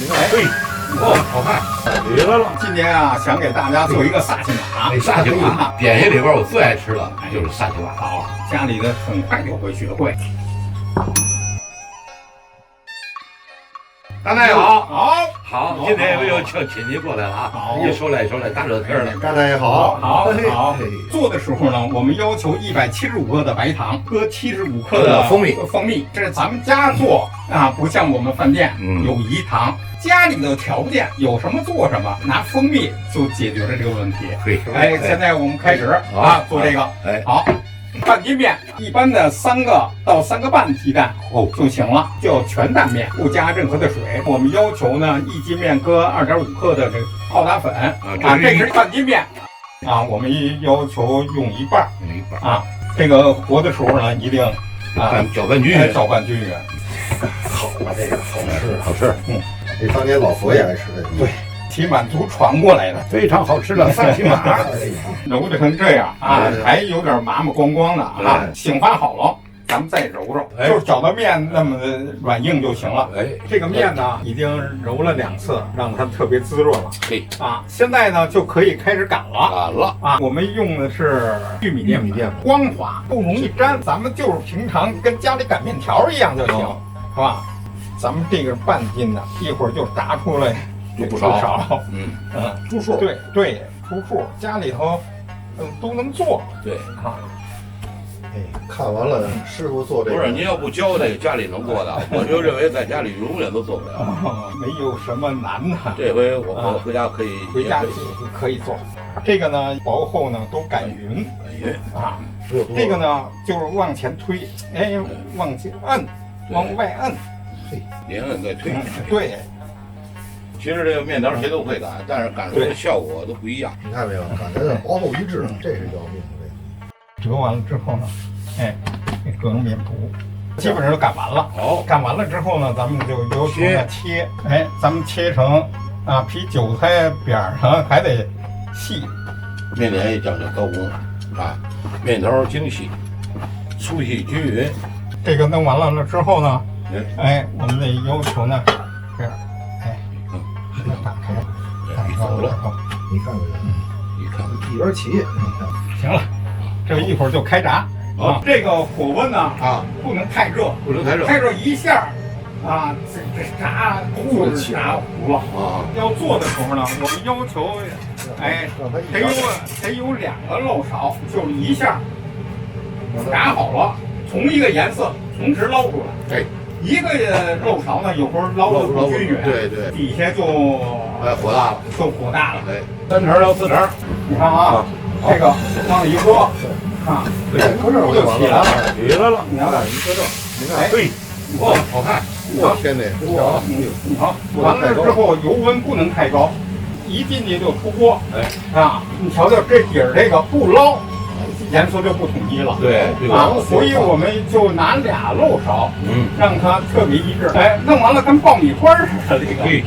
好看，来了。今天啊，想给大家做一个萨琪玛。萨琪玛，点心里边我最爱吃的就是萨琪玛。好，家里的很快就会学会。大大爷好，好，今天又请亲戚过来了啊！好，一说来大热天的。大大爷好，好。做的时候呢，我们要求175克的白糖和75克的蜂蜜，这是咱们家做啊，不像我们饭店有饴糖。家里的条件有什么做什么，拿蜂蜜就解决了这个问题。对，现在我们开始啊，做这个。好。半斤面，一般的3个到3个半鸡蛋就行了，叫全蛋面，不加任何的水。我们要求呢，1斤面搁2.5克的这个泡打粉啊，这是半斤面啊，我们要求用一半啊。这个和的时候呢，一定搅拌均匀，好啊，这个好吃，这当年老佛爷爱吃这个，对。其满族传过来的，非常好吃的萨琪玛，揉的成这样啊，还有点麻麻光光的啊。醒发好了，咱们再揉揉，就是搅到面那么软硬就行了。这个面呢已经揉了2次，让它特别滋润了。现在呢就可以开始擀了啊。我们用的是玉米面，光滑不容易粘，咱们就是平常跟家里擀面条一样就行，是吧？咱们这个半斤的，一会儿就炸出来。就不少，出数，对，出数，家里头，都能做，对啊。看完了师傅做这个，不是您要不教这个家里能做的，我就认为在家里永远都做不了。没有什么难的，这回我回家可以做。这个呢，薄厚呢都擀匀啊。这个呢就是往前推，往前摁，往外摁，连摁带推，对。其实这个面条谁都会擀，但是擀出来的效果都不一样。你看没有？擀的薄厚一致，这是要命的。折完了之后呢，搁上面糊，基本上都擀完了。擀完了之后呢，咱们就要求呢切，咱们切成啊，比韭菜边上还得细。面点也讲究刀工啊，面条精细，粗细均匀。这个弄完了之后呢，我们得要求呢这样。打开走了，你看一边起，行了，这一会儿就开炸啊。这个火温呢不能太热，太热一下啊，这炸就是炸糊了啊。要做的时候呢，我们要求得有2个漏勺，就是一下炸好了，同一个颜色同时捞出来。一个漏勺呢，有时候捞的不均匀，对，底下就火大了，3成到4成。你看啊，这个往里一搁啊，搁这就起来了，你看，你搁这，你看，好看，我天哪，你好，完了之后油温不能太高，一进去就出锅，你瞧瞧这底儿这个不捞。颜色就不统一了，对所以我们就拿2漏勺，让它特别一致。弄完了跟爆米花似的这个，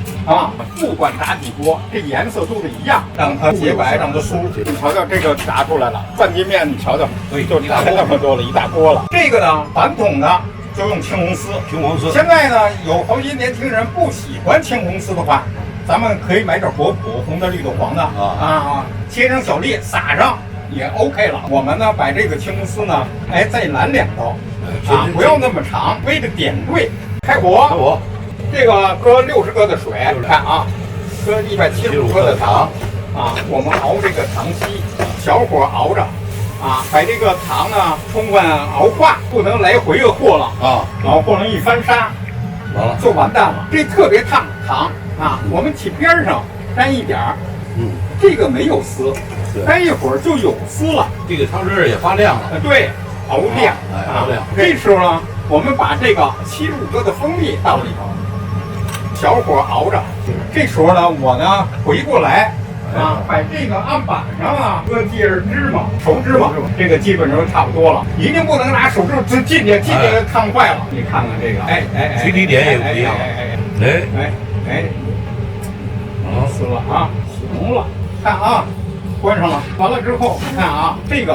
不管炸几锅，这颜色都是一样，让它洁白，让它酥。你瞧瞧这个炸出来了，半斤面，你瞧瞧，就炸那么多了，一大锅了。这个呢，传统的就用青红丝。现在呢，有好些年轻人不喜欢青红丝的话，咱们可以买点果脯，红的、绿的、黄的切成小粒撒上。也 OK 了。我们呢，把这个青红丝呢，再拦2刀，不要那么长，为了点缀。开火，这个搁60克的水，看啊，搁175克的糖我们熬这个糖稀，小火熬着把这个糖呢充分熬化，不能来回的和了老和成一翻沙，完了就完蛋了。这特别烫糖我们起边上沾一点儿，这个没有丝。待一会儿就有丝了，这个汤汁也发亮了。对，熬亮，这时候呢，我们把这个75克的蜂蜜倒里头，小火熬着。这时候呢，我呢回过来把这个案板上搁点芝麻，熟芝麻，这个基本上差不多了，一定不能拿手指进去烫坏了。你看看这个，具体点也不一样。撕了行了，看啊。关上了，完了之后，看啊，这个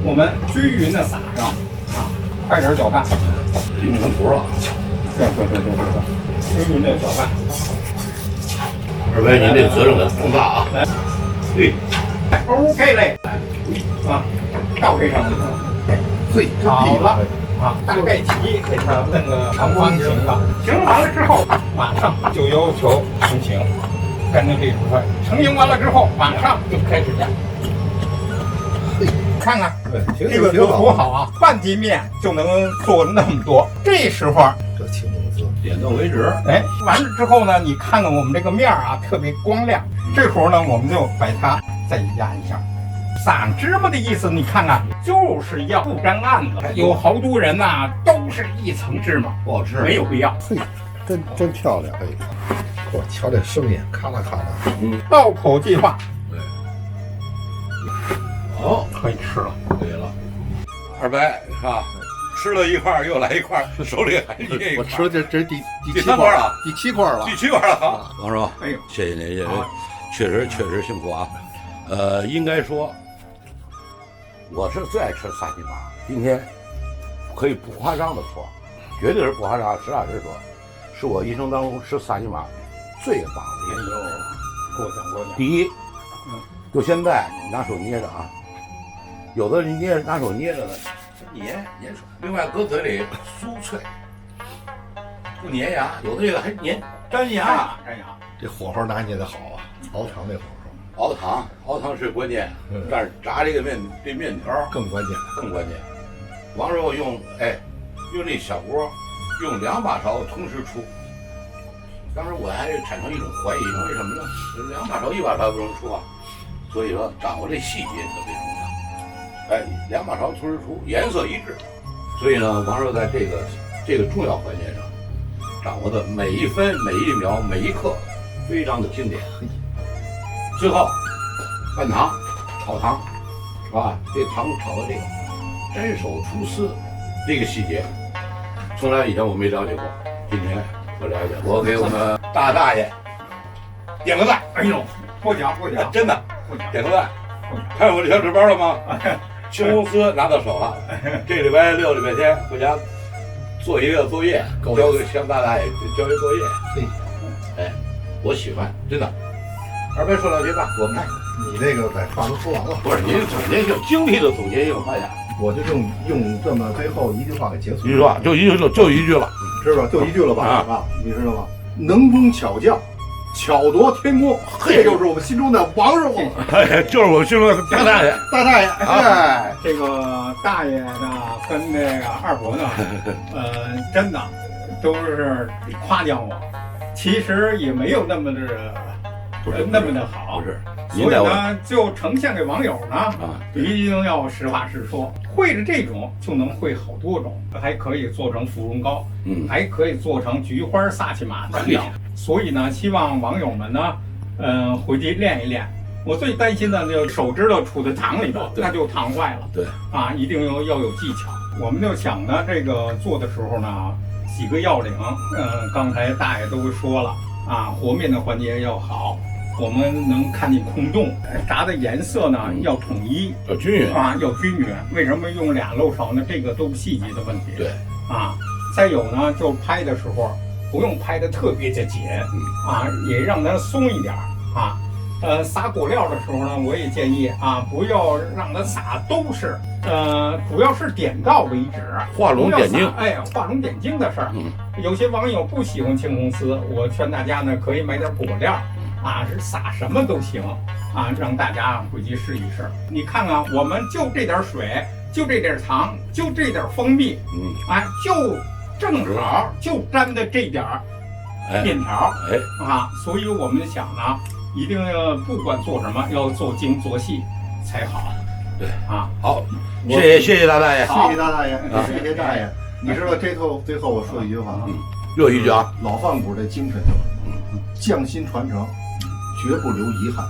我们均匀的撒上快点搅拌，成糊了。对，均匀的搅拌。二位，您这责任感重大啊！对，OK 嘞，啊，倒这上。嘿，好了啊，大概齐给它弄个长方形的，形完了之后，马上就要求成型，跟着这一块成型完了之后，马上就开始压。看看这个多好啊！半斤面就能做那么多，这时候这青红丝点到为止。哎，完了之后呢，你看看我们这个面啊，特别光亮。这会儿呢，我们就把它再压一下。撒芝麻的意思，你看看，就是要不沾案子。有好多人呐、都是一层芝麻，不好吃，没有必要。嘿，真漂亮！嘿，我瞧这声音，咔啦咔啦。道口计划，对，好，可以吃了。对了，二白是吧？吃了一块又来一块，手里还捏一块。我吃的这是第第7块三块了，第7块了。第7块了。好，王叔，哎呦，谢谢您，谢谢您，确实辛苦啊。应该说，我是最爱吃萨琪玛。今天可以不夸张的说，绝对是不夸张，实话实说，是我一生当中吃萨琪玛最棒的一次。过奖。第一，就现在你拿手捏着啊，有的人拿手捏着呢，粘出来。另外搁嘴里酥脆，不粘牙，有的这个还粘粘牙。粘牙。这火候拿捏的好啊，熬糖那火候熬糖是关键，但是炸这个面条更关键。王师傅用这小锅，用2把勺同时出。当时我还产生一种怀疑，为什么呢？2把勺1把勺不能出啊？所以说掌握这细节特别重要。2把勺同时出，颜色一致。所以呢，王师傅在这个重要环节上掌握的每一分每一秒每一刻非常的经典。最后拌糖、炒糖，是吧？这糖炒的这个斩首出丝，这个细节，从来以前我没了解过，今天我了解。我给我们大爷点个赞。哎呦，过奖。真的点个赞。看见我这小纸包了吗？青红丝拿到手了。这礼拜6、礼拜天回家做一个作业，交给向大爷交一作业。我喜欢，真的。二白说两句吧，我看你那个把话都说完了。不是您总结性精辟的总结性，发现我就用这么最后一句话给结束。一句话就一句了，知道就一句了吧？啊，你知道吗？能工巧匠，巧夺天工，这就是我们心中的王师傅。就是我们心中的大爷。大爷，这个大爷呢跟这个二伯呢，真的都是夸奖我，其实也没有那么的好，不是，所以呢，就呈现给网友呢，一定要实话实说。会着这种就能会好多种，还可以做成芙蓉糕，还可以做成菊花萨琪玛等等。所以呢，希望网友们呢，回去练一练。我最担心的就手指头杵在糖里头，那就糖坏了。对啊，一定要有技巧。我们就想呢，这个做的时候呢，几个要领，刚才大爷都说了啊，和面的环节要好。我们能看见空洞，炸的颜色呢要统一，要均匀啊，要均匀。为什么用2漏勺呢？这个都是细节的问题。对，啊，再有呢，就拍的时候不用拍的特别的紧，啊，也让它松一点啊。撒果料的时候呢，我也建议啊，不要让它撒都是，主要是点到为止，画龙点睛。画龙点睛的事儿。有些网友不喜欢青红丝，我劝大家呢可以买点果料。啊，是撒什么都行啊，让大家回去试一试。你看看，我们就这点水，就这点糖，就这点蜂蜜，就正好就沾的这点面条，所以我们想呢，一定要不管做什么，要做精做细才好。对啊，好，谢谢大爷，谢谢大爷，谢谢大爷。你知道最后我说一句话啊，又一句啊，老饭骨的精神就是匠心传承。绝不留遗憾。